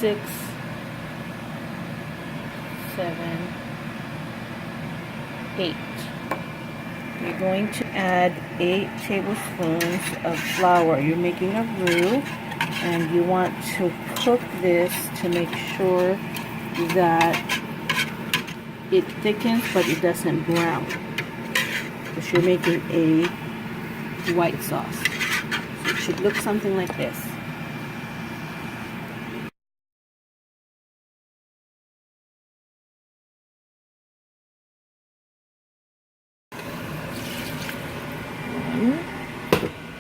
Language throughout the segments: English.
6, 7, 8. You're going to add 8 tablespoons of flour. You're making a roux, and you want to cook this to make sure that it thickens but it doesn't brown, because you're making a white sauce. So it should look something like this.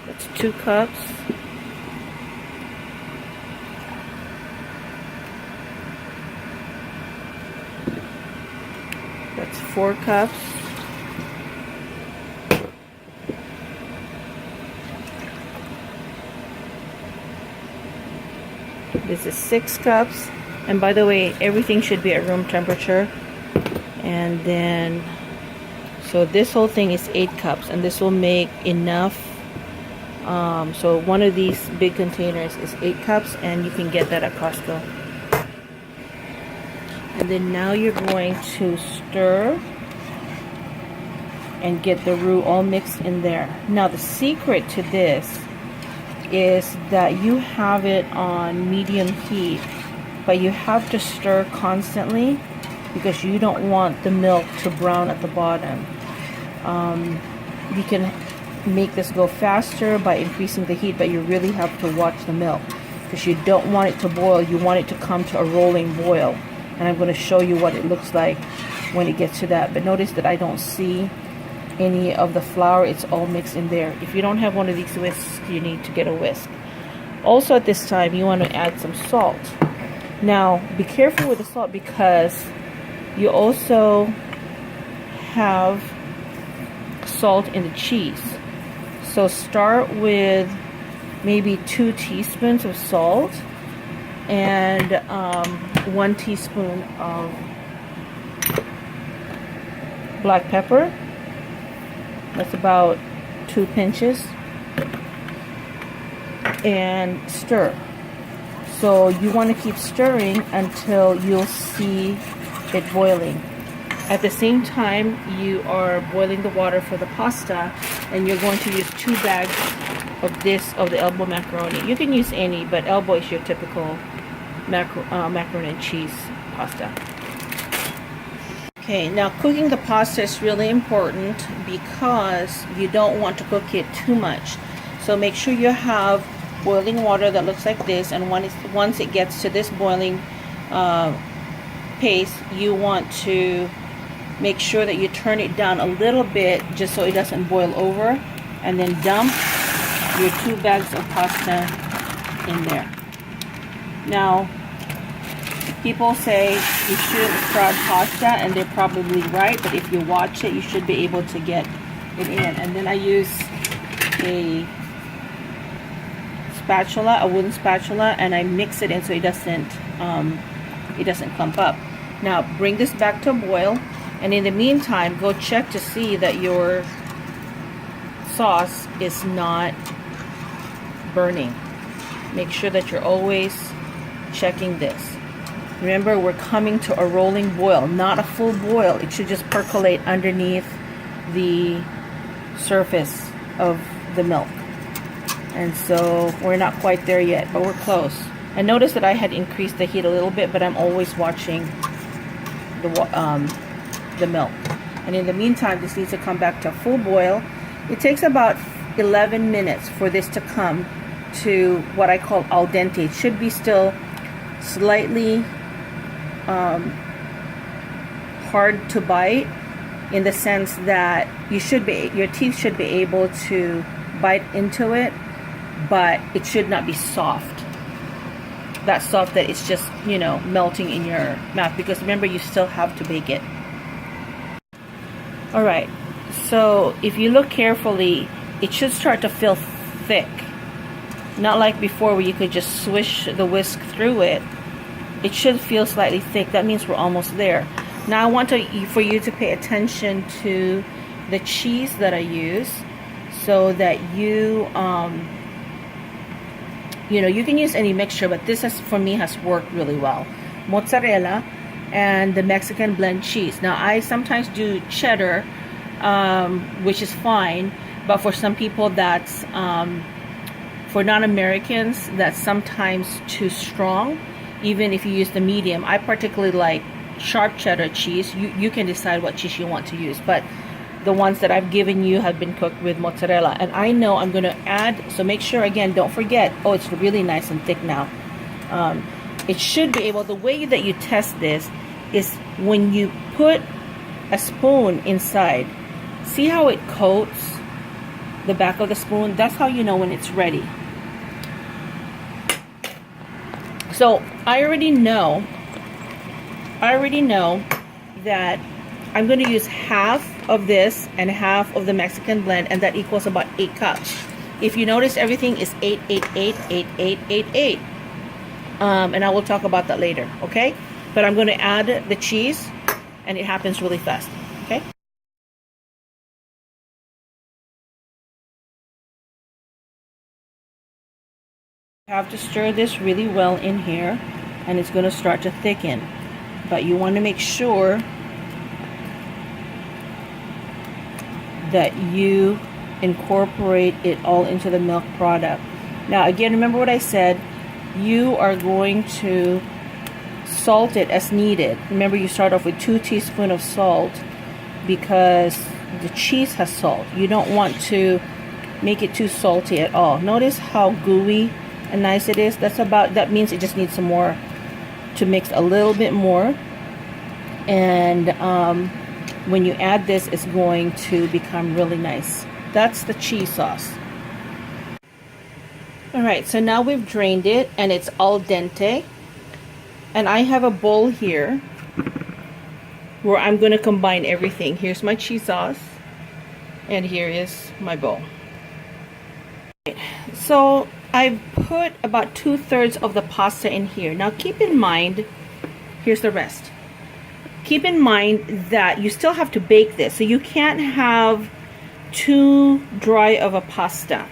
That's 2 cups. That's 4 cups. This is 6 cups. And by the way, everything should be at room temperature. And then, so this whole thing is 8 cups, and this will make enough. So one of these big containers is 8 cups, and you can get that at Costco. And then now you're going to stir and get the roux all mixed in there. Now the secret to this is that you have it on medium heat, but you have to stir constantly because you don't want the milk to brown at the bottom. You can make this go faster by increasing the heat, but you really have to watch the milk because you don't want it to boil. You want it to come to a rolling boil, and I'm going to show you what it looks like when it gets to that. But notice that I don't see any of the flour. It's all mixed in there. If you don't have one of these whisks, you need to get a whisk. Also at this time you want to add some salt. Now be careful with the salt because you also have salt in the cheese. So start with maybe 2 teaspoons of salt and 1 teaspoon of black pepper. That's about 2 pinches. And stir. So you want to keep stirring until you'll see it boiling. At the same time, you are boiling the water for the pasta, and you're going to use 2 bags of the Elbow macaroni. You can use any, but Elbow is your typical macaroni and cheese pasta. Okay, now cooking the pasta is really important because you don't want to cook it too much. So make sure you have boiling water that looks like this, and once it gets to this boiling pace, you want to make sure that you turn it down a little bit just so it doesn't boil over, and then dump your 2 bags of pasta in there. Now, people say you shouldn't crowd pasta, and they're probably right, but if you watch it, you should be able to get it in. And then I use a spatula, a wooden spatula, and I mix it in so it doesn't clump up. Now bring this back to a boil, and in the meantime go check to see that your sauce is not burning. Make sure that you're always checking this. Remember, we're coming to a rolling boil, not a full boil. It should just percolate underneath the surface of the milk. And so we're not quite there yet, but we're close. And notice that I had increased the heat a little bit, but I'm always watching the milk. And in the meantime, this needs to come back to a full boil. It takes about 11 minutes for this to come to what I call al dente. It should be still slightly hard to bite, in the sense that your teeth should be able to bite into it, but it should not be soft. That soft that it's just, melting in your mouth, because remember, you still have to bake it. Alright, so if you look carefully, it should start to feel thick. Not like before where you could just swish the whisk through it. It should feel slightly thick. That means we're almost there. Now I want for you to pay attention to the cheese that I use, so that you You know, you can use any mixture, but this has, for me, has worked really well. Mozzarella and the Mexican blend cheese. Now, I sometimes do cheddar, which is fine, but for some people that's, for non-Americans, that's sometimes too strong, even if you use the medium. I particularly like sharp cheddar cheese. You can decide what cheese you want to use, but the ones that I've given you have been cooked with mozzarella. And I know I'm going to add, so make sure, again, don't forget, oh, it's really nice and thick now. It should be able, the way that you test this is when you put a spoon inside, see how it coats the back of the spoon? That's how you know when it's ready. So I already know that I'm going to use half of this and half of the Mexican blend, and that equals about 8 cups. If you notice, everything is 8, 8, 8, 8, 8, 8, 8. And I will talk about that later, okay? But I'm going to add the cheese, and it happens really fast, okay? You have to stir this really well in here, and it's going to start to thicken. But you want to make sure that you incorporate it all into the milk product. Now, again, remember what I said. You are going to salt it as needed. Remember, you start off with 2 teaspoons of salt because the cheese has salt. You don't want to make it too salty at all. Notice how gooey and nice it is. That means it just needs some more, to mix a little bit more. And when you add this, it's going to become really nice. That's the cheese sauce. Alright, so now we've drained it and it's al dente. And I have a bowl here where I'm going to combine everything. Here's my cheese sauce, and here is my bowl. So I've put about 2/3 of the pasta in here. Now keep in mind, here's the rest. Keep in mind that you still have to bake this, so you can't have too dry of a pasta.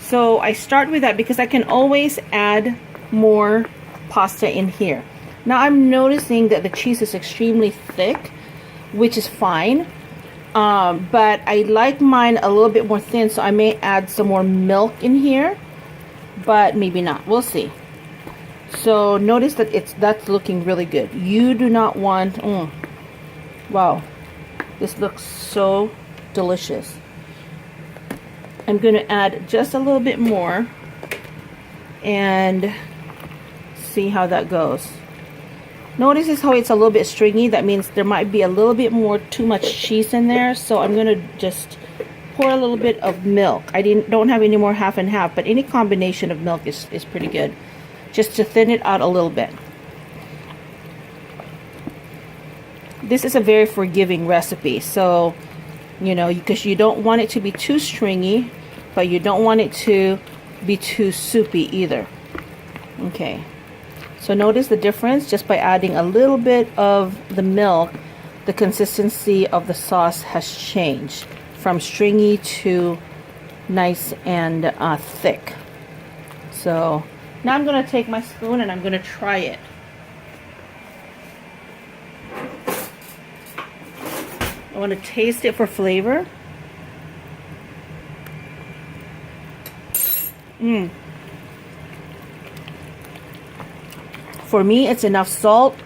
So I start with that because I can always add more pasta in here. Now I'm noticing that the cheese is extremely thick, which is fine, but I like mine a little bit more thin, so I may add some more milk in here, but maybe not. We'll see. So notice that that's looking really good. You do not want, wow, this looks so delicious. I'm going to add just a little bit more and see how that goes. Notice how it's a little bit stringy. That means there might be a little bit more, too much cheese in there. So I'm going to just pour a little bit of milk. I don't have any more half and half, but any combination of milk is pretty good, just to thin it out a little bit. This is a very forgiving recipe, so you know, because you don't want it to be too stringy, but you don't want it to be too soupy either. Okay, so notice the difference. Just by adding a little bit of the milk, the consistency of the sauce has changed from stringy to nice and thick. So now I'm going to take my spoon and I'm going to try it. I want to taste it for flavor. For me, it's enough salt.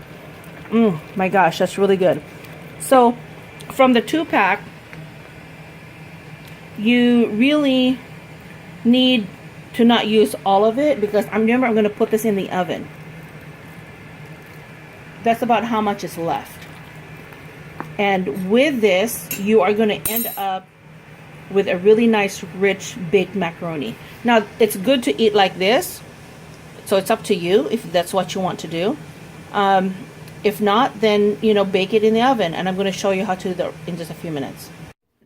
My gosh, that's really good. So from the 2-pack, you really need to not use all of it, because I'm going to put this in the oven. That's about how much is left. And with this, you are going to end up with a really nice, rich, baked macaroni. Now, it's good to eat like this, so it's up to you if that's what you want to do. If not, then, you know, bake it in the oven, and I'm going to show you how to do that in just a few minutes.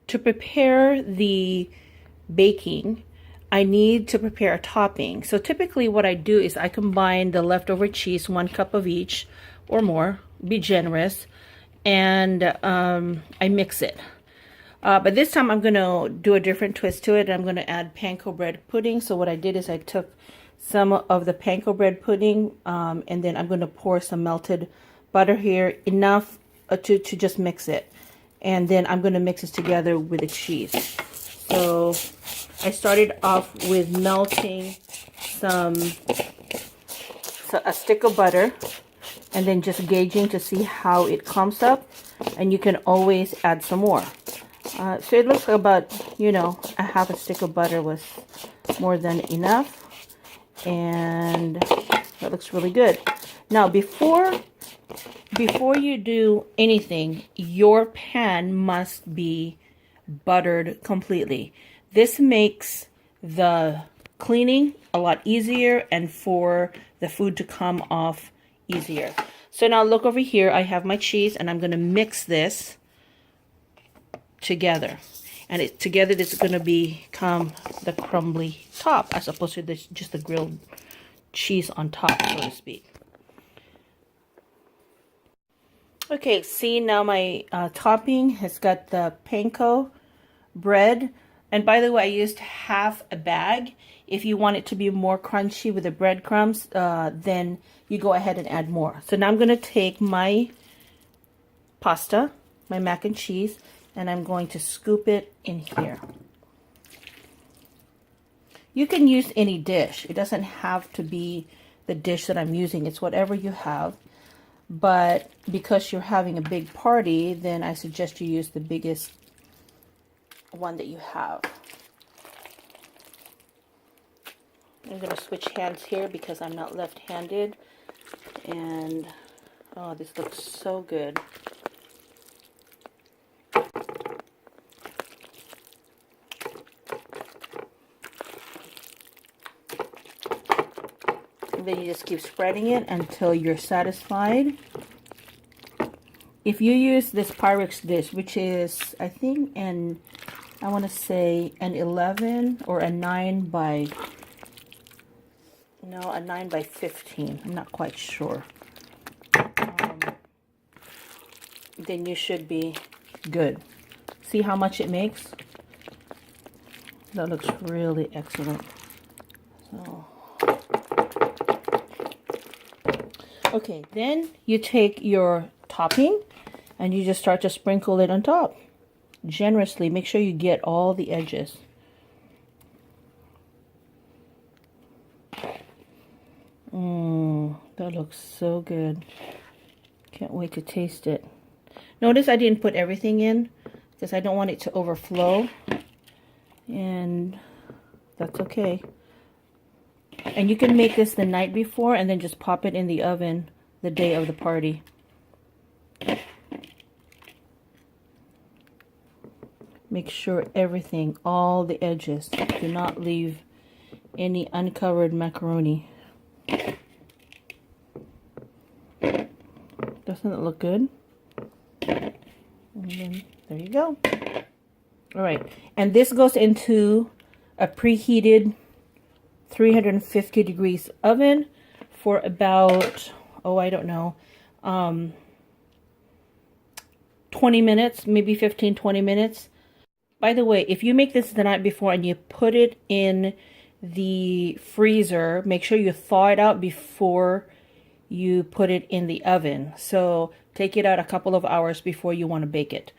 To prepare the baking, I need to prepare a topping. So typically what I do is I combine the leftover cheese, 1 cup of each or more, be generous, and I mix it. But this time I'm going to do a different twist to it. I'm going to add panko bread pudding. So what I did is I took some of the panko bread pudding, and then I'm going to pour some melted butter here, enough to just mix it. And then I'm going to mix this together with the cheese. So I started off with melting a stick of butter, and then just gauging to see how it clumps up, and you can always add some more. So it looks about, you know, a half a stick of butter was more than enough, and that looks really good. Now before you do anything, your pan must be buttered completely. This makes the cleaning a lot easier and for the food to come off easier. So now look over here, I have my cheese, and I'm going to mix this together. And together this is going to become the crumbly top, as opposed to just the grilled cheese on top, so to speak. Okay, see, now my topping has got the panko bread. And by the way, I used half a bag. If you want it to be more crunchy with the breadcrumbs, then you go ahead and add more. So now I'm going to take my pasta, my mac and cheese, and I'm going to scoop it in here. You can use any dish. It doesn't have to be the dish that I'm using. It's whatever you have. But because you're having a big party, then I suggest you use the biggest one that you have. I'm going to switch hands here because I'm not left-handed. And oh, this looks so good. And then you just keep spreading it until you're satisfied. If you use this Pyrex dish, which is, I think, I want to say an 11 or a 9 by, no, a 9 by 15. I'm not quite sure. Then you should be good. See how much it makes? That looks really excellent. So, okay, then you take your topping and you just start to sprinkle it on top. Generously. Make sure you get all the edges. That looks so good. Can't wait to taste it. Notice I didn't put everything in because I don't want it to overflow. And that's okay. And you can make this the night before and then just pop it in the oven the day of the party. Make sure everything, all the edges, do not leave any uncovered macaroni. Doesn't it look good? And then, there you go. All right, and this goes into a preheated 350 degrees oven for about, oh, I don't know, 20 minutes, maybe 15, 20 minutes. By the way, if you make this the night before and you put it in the freezer, make sure you thaw it out before you put it in the oven. So take it out a couple of hours before you want to bake it.